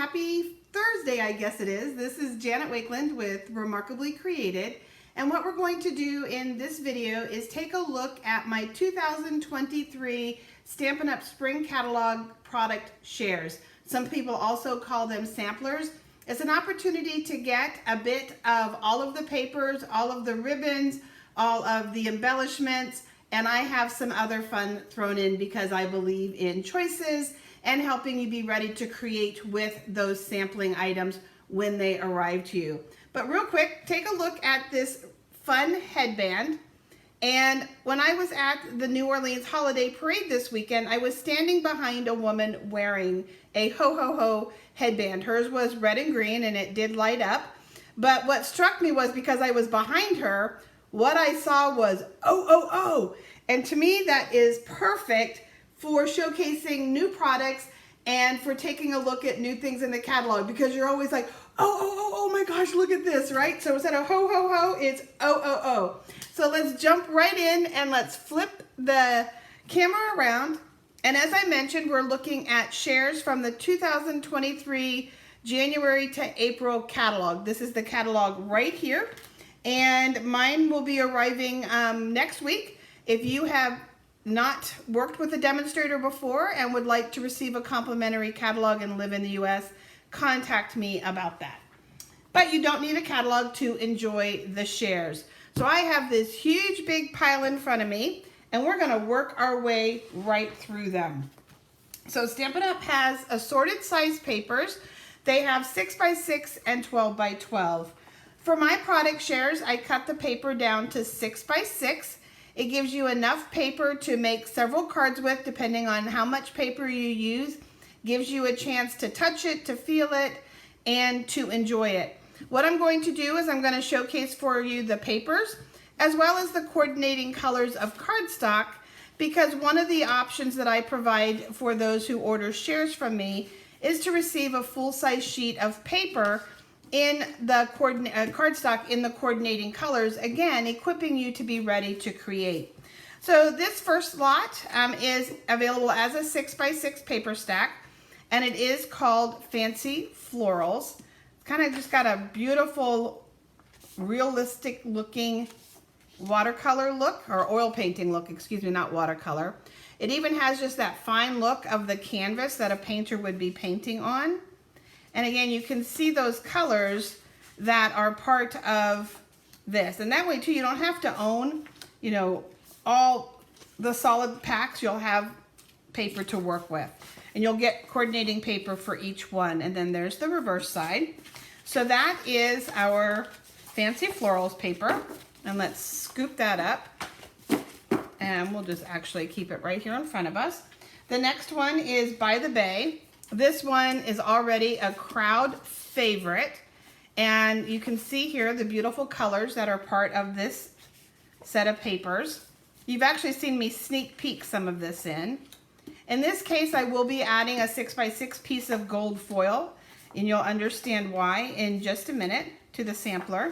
happy Thursday, I guess it is. This is Janet Wakeland with Remarkably Created. And what we're going to do in this video is take a look at my 2023 Stampin' Up! Spring Catalog product shares. Some people also call them samplers. It's an opportunity to get a bit of all of the papers, all of the ribbons, all of the embellishments, and I have some other fun thrown in because I believe in choices and helping you be ready to create with those sampling items when they arrive to you. But real quick, take a look at this fun headband. And when I was at the New Orleans Holiday Parade this weekend, I was standing behind a woman wearing a ho-ho-ho headband. Hers was red and green and it did light up. But what struck me was because I was behind her, what I saw was oh. And to me, that is perfect for showcasing new products and for taking a look at new things in the catalog, because you're always like, oh my gosh, look at this, right? So instead of ho, it's oh. So let's jump right in and let's flip the camera around. And as I mentioned, we're looking at shares from the 2023 January to April catalog. This is the catalog right here. And mine will be arriving next week. If you have not worked with a demonstrator before and would like to receive a complimentary catalog and live in the US, contact me about that. But you don't need a catalog to enjoy the shares. So I have this huge big pile in front of me and we're gonna work our way right through them. So Stampin' Up! Has assorted size papers. They have 6x6 and 12x12. For my product shares, I cut the paper down to 6x6. It gives you enough paper to make several cards with, depending on how much paper you use. Gives you a chance to touch it, to feel it, and to enjoy it. What I'm going to do is I'm going to showcase for you the papers, as well as the coordinating colors of cardstock, because one of the options that I provide for those who order shares from me is to receive a full-size sheet of paper in the cardstock in the coordinating colors, again, equipping you to be ready to create. So this first lot is available as a 6x6 paper stack, and it is called Fancy Florals. It's kind of just got a beautiful, realistic looking watercolor look, or oil painting look, excuse me, not watercolor. It even has just that fine look of the canvas that a painter would be painting on. And again, you can see those colors that are part of this. And that way too, you don't have to own, you know, all the solid packs. You'll have paper to work with. And you'll get coordinating paper for each one. And then there's the reverse side. So that is our Fancy Florals paper. And let's scoop that up. And we'll just actually keep it right here in front of us. The next one is By the Bay. This one is already a crowd favorite, and you can see here the beautiful colors that are part of this set of papers. You've actually seen me sneak peek some of this in. In this case, I will be adding a 6x6 piece of gold foil, and you'll understand why in just a minute to the sampler.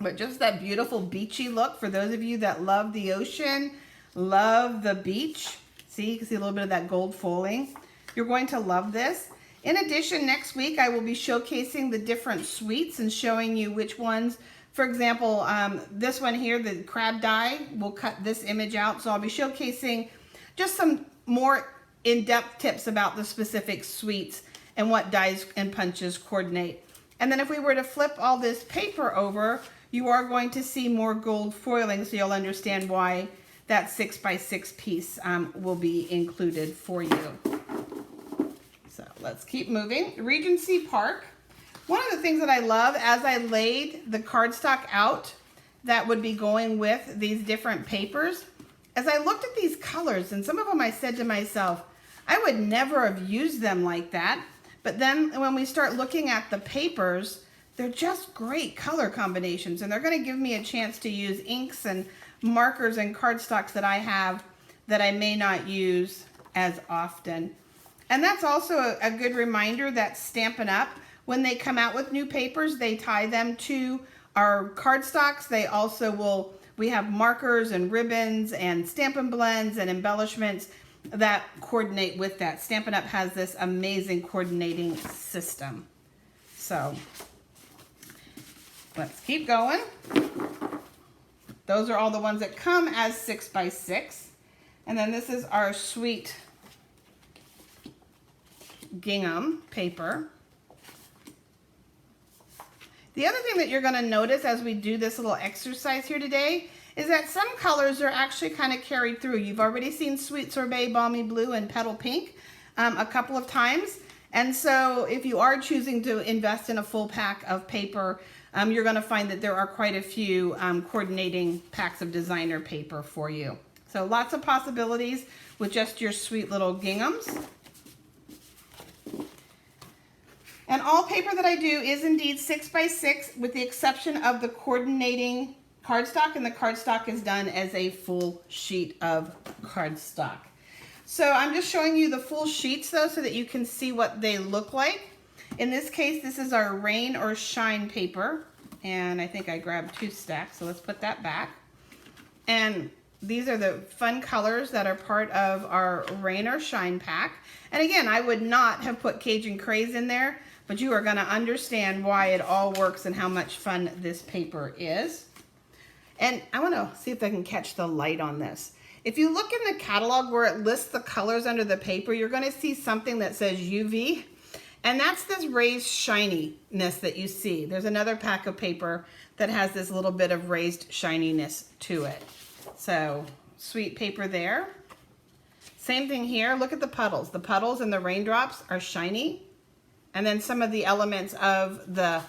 But just that beautiful beachy look for those of you that love the ocean, love the beach. See, you can see a little bit of that gold foiling. You're going to love this. In addition, next week I will be showcasing the different suites and showing you which ones. For example, this one here, the crab die, will cut this image out. So I'll be showcasing just some more in-depth tips about the specific suites and what dies and punches coordinate. And then if we were to flip all this paper over, you are going to see more gold foiling, so you'll understand why that 6x6 piece will be included for you. So let's keep moving. Regency Park. One of the things that I love, as I laid the cardstock out that would be going with these different papers, as I looked at these colors, and some of them I said to myself, I would never have used them like that. But then when we start looking at the papers, they're just great color combinations, and they're going to give me a chance to use inks and markers and cardstocks that I have that I may not use as often. And that's also a good reminder that Stampin' Up!, when they come out with new papers, they tie them to our cardstocks. They also we have markers and ribbons and Stampin' Blends and embellishments that coordinate with that. Stampin' Up! Has this amazing coordinating system. So let's keep going. Those are all the ones that come as 6x6. And then this is our sweet gingham paper. The other thing that you're going to notice as we do this little exercise here today is that some colors are actually kind of carried through. You've already seen Sweet Sorbet, Balmy Blue, and Petal Pink a couple of times. And so if you are choosing to invest in a full pack of paper, you're going to find that there are quite a few coordinating packs of designer paper for you. So lots of possibilities with just your sweet little ginghams. And all paper that I do is indeed 6x6 with the exception of the coordinating cardstock, and the cardstock is done as a full sheet of cardstock. So I'm just showing you the full sheets though so that you can see what they look like. In this case, this is our rain or shine paper, and I think I grabbed 2 stacks, so let's put that back. And these are the fun colors that are part of our rain or shine pack. And again, I would not have put Cajun Craze in there, but you are going to understand why it all works and how much fun this paper is. And I want to see if I can catch the light on this. If you look in the catalog where it lists the colors under the paper, you're going to see something that says UV. And that's this raised shininess that you see. There's another pack of paper that has this little bit of raised shininess to it. So sweet paper there. Same thing here. Look at the puddles. The puddles and the raindrops are shiny. And then some of the elements of the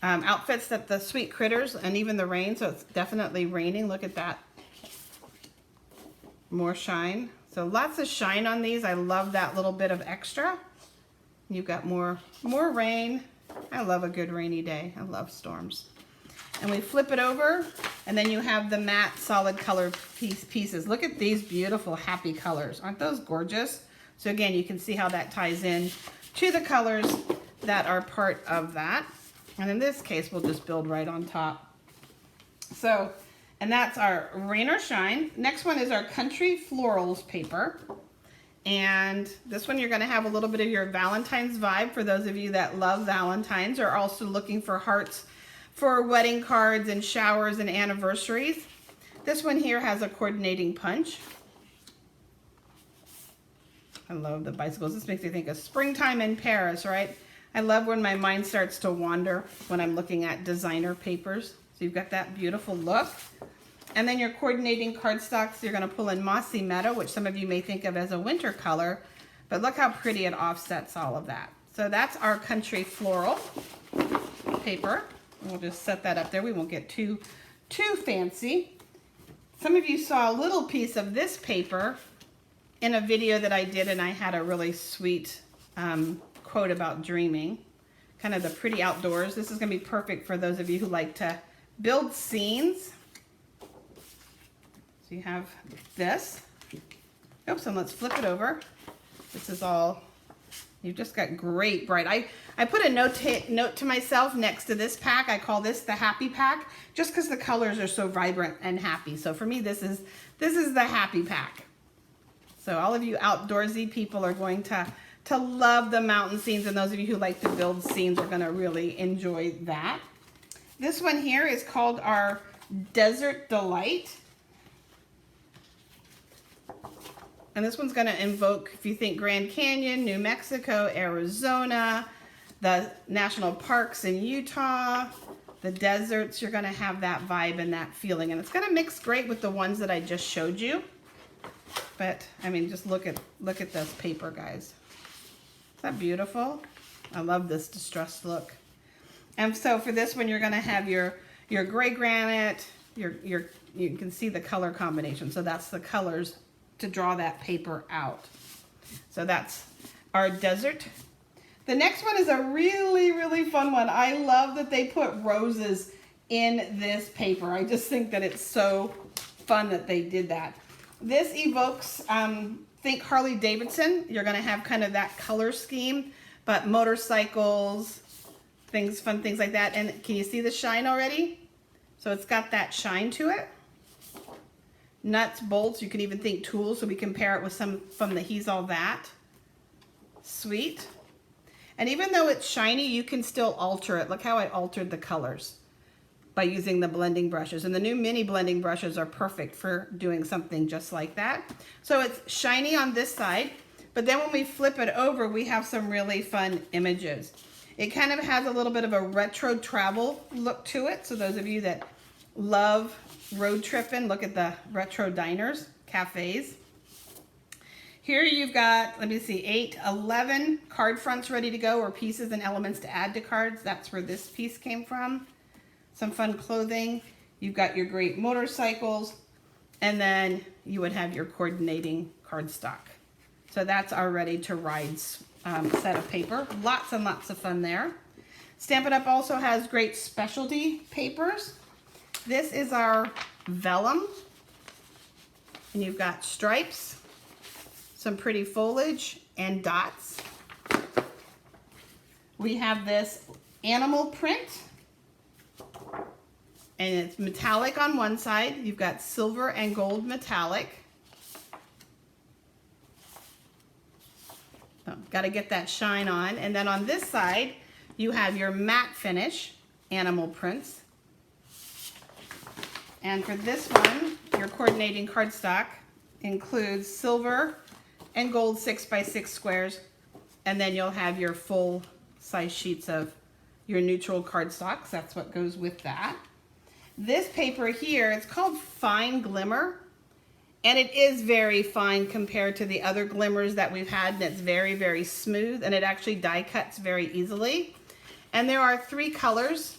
outfits that the sweet critters and even the rain, so it's definitely raining. Look at that. More shine. So lots of shine on these. I love that little bit of extra. You've got more rain. I love a good rainy day. I love storms. And we flip it over, and then you have the matte solid color pieces. Look at these beautiful happy colors. Aren't those gorgeous? So again, you can see how that ties in to the colors that are part of that. And in this case, we'll just build right on top. So, and that's our rain or shine. Next one is our Country Florals paper. And this one you're going to have a little bit of your Valentine's vibe for those of you that love Valentine's or are also looking for hearts for wedding cards and showers and anniversaries. This one here has a coordinating punch. I love the bicycles. This makes me think of springtime in Paris, right? I love when my mind starts to wander when I'm looking at designer papers. So you've got that beautiful look. And then your coordinating cardstocks, you're going to pull in Mossy Meadow, which some of you may think of as a winter color, but look how pretty it offsets all of that. So that's our Country Floral paper. We'll just set that up there. We won't get too fancy. Some of you saw a little piece of this paper in a video that I did, and I had a really sweet quote about dreaming. Kind of the pretty outdoors. This is going to be perfect for those of you who like to build scenes. So you have this. Oops, and let's flip it over. This is all, you've just got great bright. I put a note to myself next to this pack. I call this the happy pack, just because the colors are so vibrant and happy. So for me, this is the happy pack. So all of you outdoorsy people are going to love the mountain scenes, and those of you who like to build scenes are going to really enjoy that. This one here is called our Desert Delight. And this one's going to invoke, if you think Grand Canyon, New Mexico, Arizona, the national parks in Utah, the deserts, you're going to have that vibe and that feeling. And it's going to mix great with the ones that I just showed you. But, I mean, just look at this paper, guys. Is that beautiful? I love this distressed look. And so for this one, you're going to have your gray granite, you can see the color combination. So that's the colors to draw that paper out. So that's our desert. The next one is a really, really fun one. I love that they put roses in this paper. I just think that it's so fun that they did that. This evokes, think Harley Davidson. You're gonna have kind of that color scheme, but motorcycles, fun things like that. And can you see the shine already? So it's got that shine to it. nuts, bolts. You can even think tools, so we can pair it with some from the He's All That. Sweet. And even though it's shiny, you can still alter it. Look how I altered the colors by using the blending brushes. And the new mini blending brushes are perfect for doing something just like that. So it's shiny on this side, but then when we flip it over, we have some really fun images. It kind of has a little bit of a retro travel look to it. So those of you that love road tripping, look at the retro diners, cafes. Here you've got, let me see, 11 card fronts ready to go, or pieces and elements to add to cards. That's where this piece came from. Some fun clothing. You've got your great motorcycles, and then you would have your coordinating cardstock. So that's our ready to ride set of paper. Lots and lots of fun there. Stampin' Up! Also has great specialty papers. This is our vellum, and you've got stripes, some pretty foliage, and dots. We have this animal print, and it's metallic on one side. You've got silver and gold metallic. So, got to get that shine on. And then on this side, you have your matte finish animal prints. And for this one, your coordinating cardstock includes silver and gold 6x6 squares, and then you'll have your full size sheets of your neutral cardstocks. That's what goes with that. This paper here, it's called Fine Glimmer, and it is very fine compared to the other glimmers that we've had, and it's very, very smooth, and it actually die cuts very easily. And there are 3 colors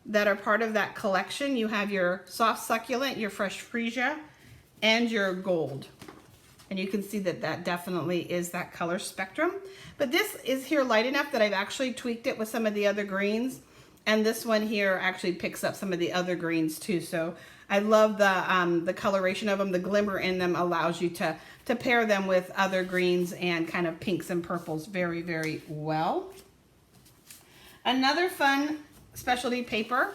that are part of that collection. You have your soft succulent, your fresh freesia, and your gold. And you can see that that definitely is that color spectrum. But this is here light enough that I've actually tweaked it with some of the other greens. And this one here actually picks up some of the other greens too. So I love the coloration of them. The glimmer in them allows you to pair them with other greens and kind of pinks and purples very, very well. Another fun specialty paper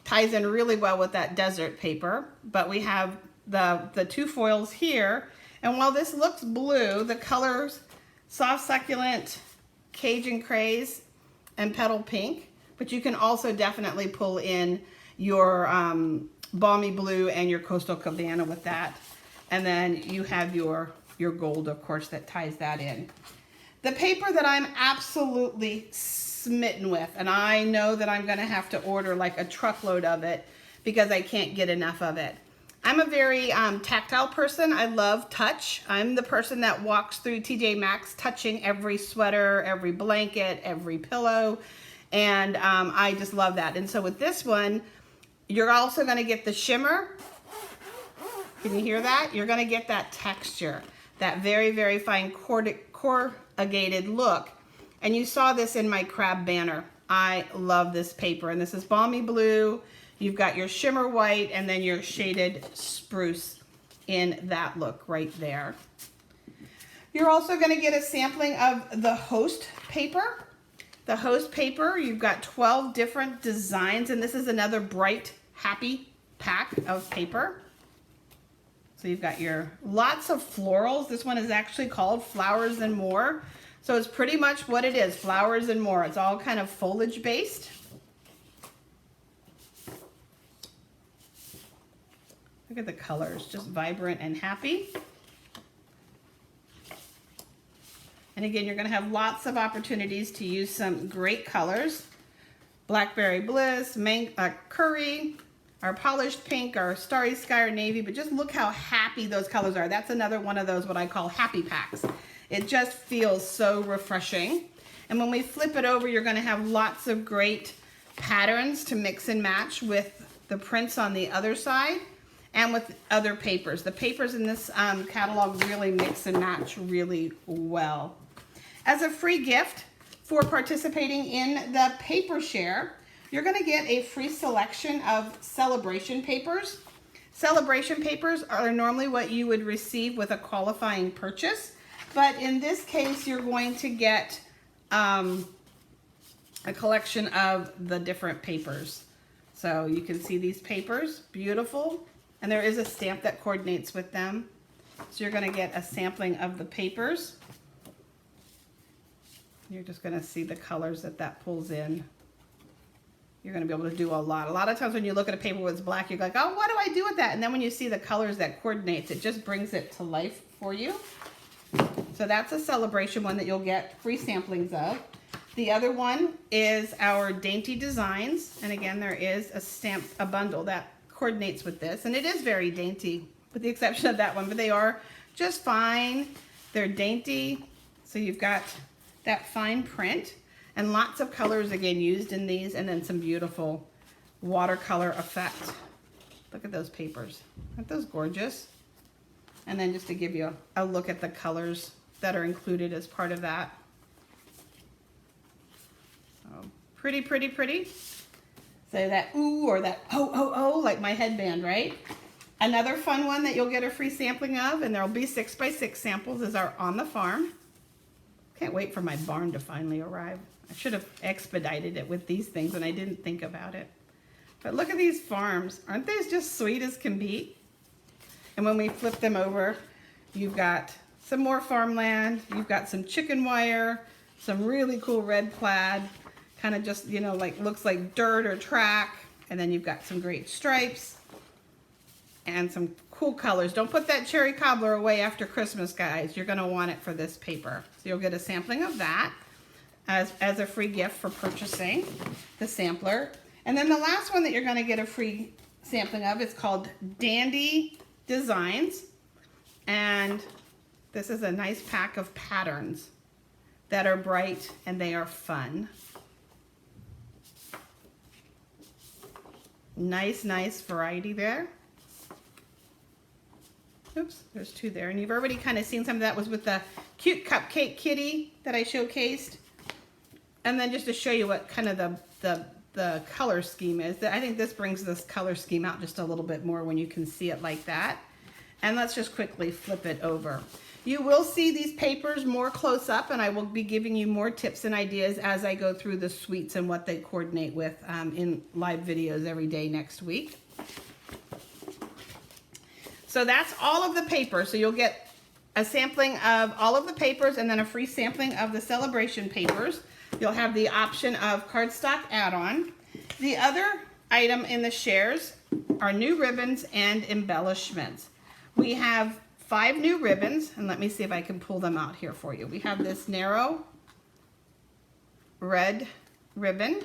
ties in really well with that desert paper, but we have the 2 foils here, and while this looks blue, the colors soft succulent, Cajun craze, and petal pink, but you can also definitely pull in your balmy blue and your coastal cabana with that, and then you have your gold, of course, that ties that in. The paper that I'm absolutely smitten with, and I know that I'm gonna have to order like a truckload of it because I can't get enough of it. I'm a very tactile person. I love touch. I'm the person that walks through TJ Maxx touching every sweater, every blanket, every pillow, and I just love that. And so with this one, you're also gonna get the shimmer. Can you hear that? You're gonna get that texture, that very, very fine corrugated look. And you saw this in my crab banner. I love this paper, and this is balmy blue. You've got your shimmer white and then your shaded spruce in that look right there. You're also going to get a sampling of the host paper. The host paper, you've got 12 different designs, and this is another bright, happy pack of paper. So you've got your lots of florals. This one is actually called Flowers and More. So it's pretty much what it is, flowers and more. It's all kind of foliage based. Look at the colors, just vibrant and happy. And again, you're going to have lots of opportunities to use some great colors. Blackberry Bliss, Curry, our polished pink, our starry sky or navy, but just look how happy those colors are. That's another one of those what I call happy packs. It just feels so refreshing. And when we flip it over, you're going to have lots of great patterns to mix and match with the prints on the other side and with other papers. The papers in this catalog really mix and match really well. As a free gift for participating in the paper share, you're going to get a free selection of celebration papers. Celebration papers are normally what you would receive with a qualifying purchase. But in this case, you're going to get a collection of the different papers. So you can see these papers, beautiful. And there is a stamp that coordinates with them. So you're going to get a sampling of the papers. You're just going to see the colors that pulls in. You're going to be able to do a lot. A lot of times when you look at a paper that's black, you're like, oh, what do I do with that? And then when you see the colors that coordinates, it just brings it to life for you. So that's a celebration one that you'll get free samplings of. The other one is our dainty designs. And again, there is a bundle that coordinates with this. And it is very dainty, with the exception of that one, but they are just fine. They're dainty. So you've got that fine print. And lots of colors, again, used in these, and then some beautiful watercolor effect. Look at those papers. Aren't those gorgeous? And then just to give you a look at the colors that are included as part of that. So pretty, pretty, pretty. So that ooh or that oh, like my headband, right? Another fun one that you'll get a free sampling of, and there'll be 6x6 samples, is our On the Farm. Can't wait for my barn to finally arrive. I should have expedited it with these things and I didn't think about it. But look at these farms. Aren't they just sweet as can be? And when we flip them over, you've got some more farmland. You've got some chicken wire, some really cool red plaid, kind of just, you know, like looks like dirt or track. And then you've got some great stripes and some cool colors. Don't put that cherry cobbler away after Christmas, guys. You're gonna want it for this paper. So you'll get a sampling of that as a free gift for purchasing the sampler. And then the last one that you're gonna get a free sampling of is called Dandy Designs. And this is a nice pack of patterns that are bright and they are fun. Nice, nice variety there. Oops, there's two there. And you've already kind of seen some of that was with the cute cupcake kitty that I showcased. And then just to show you what kind of the color scheme is, I think this brings this color scheme out just a little bit more when you can see it like that. And let's just quickly flip it over. You will see these papers more close up, and I will be giving you more tips and ideas as I go through the suites and what they coordinate with in live videos every day next week. So that's all of the papers. So you'll get a sampling of all of the papers and then a free sampling of the celebration papers. You'll have the option of cardstock add-on. The other item in the shares are new ribbons and embellishments. We have 5 new ribbons, and let me see if I can pull them out here for you. We have this narrow red ribbon.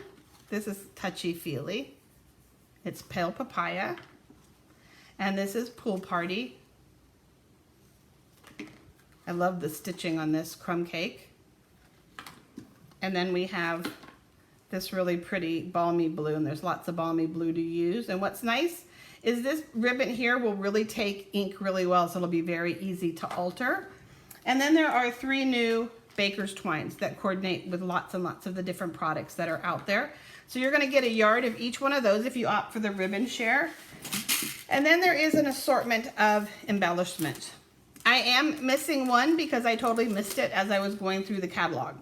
This is touchy-feely. It's pale papaya. And this is Pool Party. I love the stitching on this crumb cake. And then we have this really pretty balmy blue, and there's lots of balmy blue to use. And what's nice is this ribbon here will really take ink really well, so it'll be very easy to alter. And then there are 3 new baker's twines that coordinate with lots and lots of the different products that are out there. So you're gonna get a yard of each one of those if you opt for the ribbon share. And then there is an assortment of embellishment. I am missing one because I totally missed it as I was going through the catalog,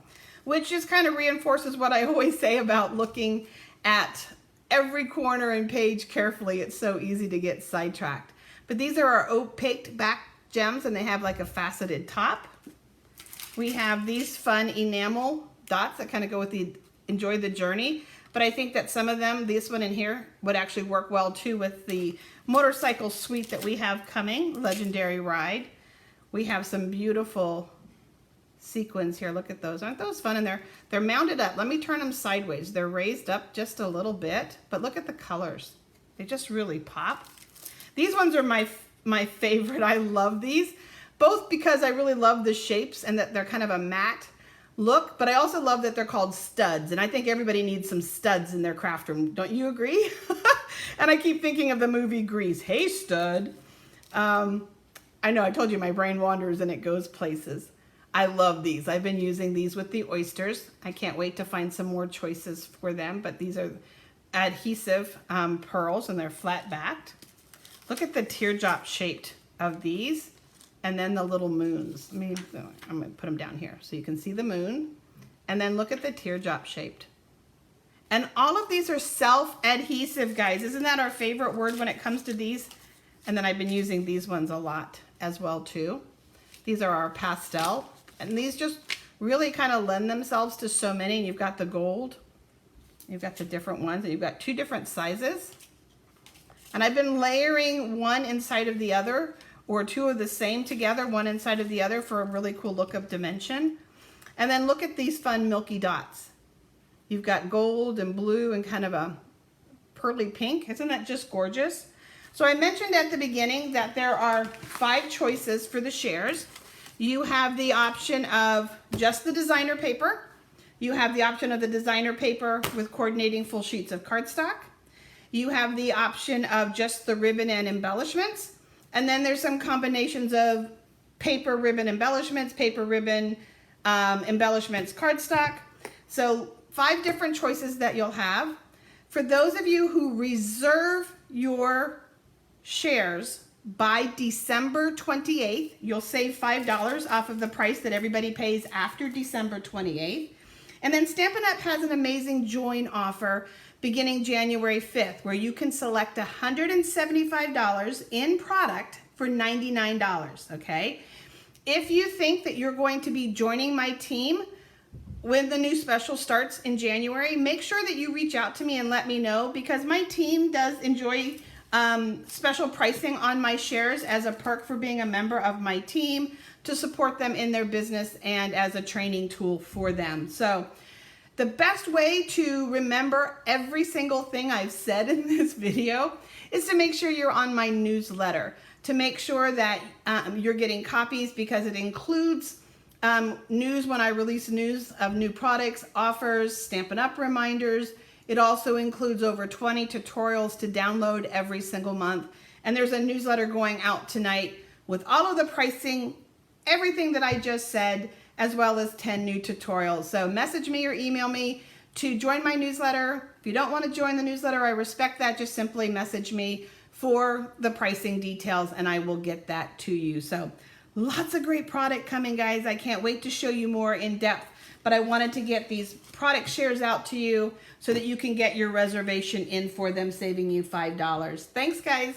which just kind of reinforces what I always say about looking at every corner and page carefully. It's so easy to get sidetracked. But these are our opaque back gems, and they have like a faceted top. We have these fun enamel dots that kind of go with the Enjoy the Journey. But I think that some of them, this one in here, would actually work well too with the motorcycle suite that we have coming, Legendary Ride. We have some beautiful sequins here. Look at those. Aren't those fun? And they're mounted up. Let me turn them sideways. They're raised up just a little bit, but look at the colors. They just really pop. These ones are my favorite. I love these, both because I really love the shapes and that they're kind of a matte look, but I also love that they're called studs, and I think everybody needs some studs in their craft room. Don't you agree? And I keep thinking of the movie Grease. Hey, stud. I know I told you my brain wanders and it goes places. I love these. I've been using these with the oysters. I can't wait to find some more choices for them, but these are adhesive pearls, and they're flat backed. Look at the teardrop shaped of these, and then the little moons. I'm gonna put them down here so you can see the moon, and then look at the teardrop shaped. And all of these are self-adhesive, guys. Isn't that our favorite word when it comes to these? And then I've been using these ones a lot as well too. These are our pastel, and these just really kind of lend themselves to so many. And you've got the gold, you've got the different ones, and you've got two different sizes. And I've been layering one inside of the other, or two of the same together, one inside of the other, for a really cool look of dimension. And then look at these fun milky dots. You've got gold and blue and kind of a pearly pink. Isn't that just gorgeous? So I mentioned at the beginning that there are 5 choices for the shares. You have the option of just the designer paper. You have the option of the designer paper with coordinating full sheets of cardstock. You have the option of just the ribbon and embellishments. And then there's some combinations of paper ribbon embellishments, paper ribbon embellishments cardstock. So 5 different choices that you'll have. For those of you who reserve your shares by December 28th, you'll save $5 off of the price that everybody pays after December 28th. And then Stampin' Up! Has an amazing join offer beginning January 5th, where you can select $175 in product for $99, okay? If you think that you're going to be joining my team when the new special starts in January, make sure that you reach out to me and let me know, because my team does enjoy special pricing on my shares as a perk for being a member of my team, to support them in their business and as a training tool for them. So the best way to remember every single thing I've said in this video is to make sure you're on my newsletter, to make sure that you're getting copies, because it includes news when I release news of new products, offers, Stampin' Up! Reminders. It also includes over 20 tutorials to download every single month. And there's a newsletter going out tonight with all of the pricing, everything that I just said, as well as 10 new tutorials. So message me or email me to join my newsletter. If you don't want to join the newsletter, I respect that. Just simply message me for the pricing details and I will get that to you. So lots of great product coming, guys. I can't wait to show you more in depth, but I wanted to get these product shares out to you so that you can get your reservation in for them, saving you $5. Thanks, guys.